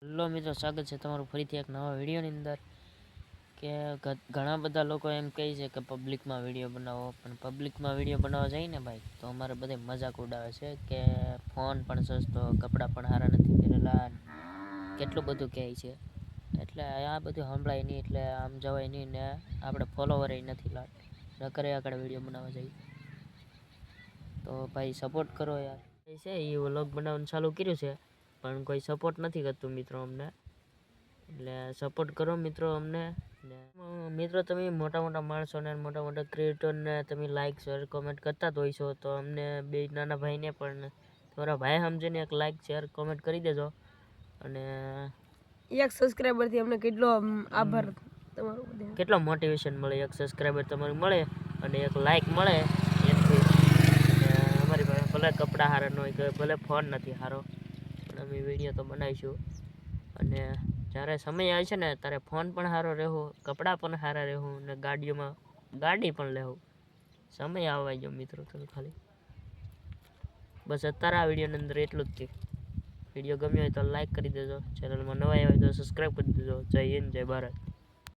Hello મિત્રો, સ્વાગત છે તમારું ફરીથી એક નવા વિડીયોની અંદર. કે ઘણા બધા લોકો એમ કહે છે કે પબ્લિકમાં વિડીયો બનાવો, પણ પબ્લિકમાં વિડીયો બનાવવા જઈએ ને ભાઈ તો અમારે બધે મજાક ઉડાવે છે કે ફોન પણ સસ્તો, કપડાં પણ સારા નથી પહેરેલા, કેટલું બધું કહે છે. એટલે આ બધું સંભળાય નહીં, એટલે આમ જવાય નહીં ને આપણે ફોલોવર નથી લાગતા કરે આગળ વિડીયો બનાવવા જઈએ તો ભાઈ સપોર્ટ કરો યાર. છે એ વ્લોગ બનાવવાનું ચાલુ કર્યું છે પણ કોઈ સપોર્ટ નથી કરતું મિત્રો અમને, એટલે સપોર્ટ કરો મિત્રો અમને. મિત્રો તમે મોટા મોટા માણસોને, મોટા મોટા ક્રિએટરને તમે લાઈક શેર કોમેન્ટ કરતા જ હોય છો, તો અમને બે નાના ભાઈને પણ તમારા ભાઈ સમજીને એક લાઈક શેર કોમેન્ટ કરી દેજો. અને એક સબસ્ક્રાઇબરથી અમને કેટલો આભાર તમારો, કેટલો મોટિવેશન મળે, એક સબસ્ક્રાઈબર તમારું મળે અને એક લાઈક મળે એનાથી. અમારી પાસે ભલે કપડાં સારા ન હોય કે ભલે ફોન નથી સારો, પણ અમે વિડીયો તો બનાવીશું. અને જ્યારે સમય આવે છે ને ત્યારે ફોન પણ સારો રહેવું, કપડાં પણ સારા રહેવું ને ગાડીઓમાં ગાડી પણ લેવું. સમય આવવા ગયો મિત્રો, તમે ખાલી બસ અત્યારે આ વિડીયોની અંદર એટલું જ થયું. વિડીયો ગમ્યો હોય તો લાઈક કરી દેજો, ચેનલમાં નવા આવ્યા હોય તો સબસ્ક્રાઈબ કરી દેજો. જય હિન્દ, જય ભારત.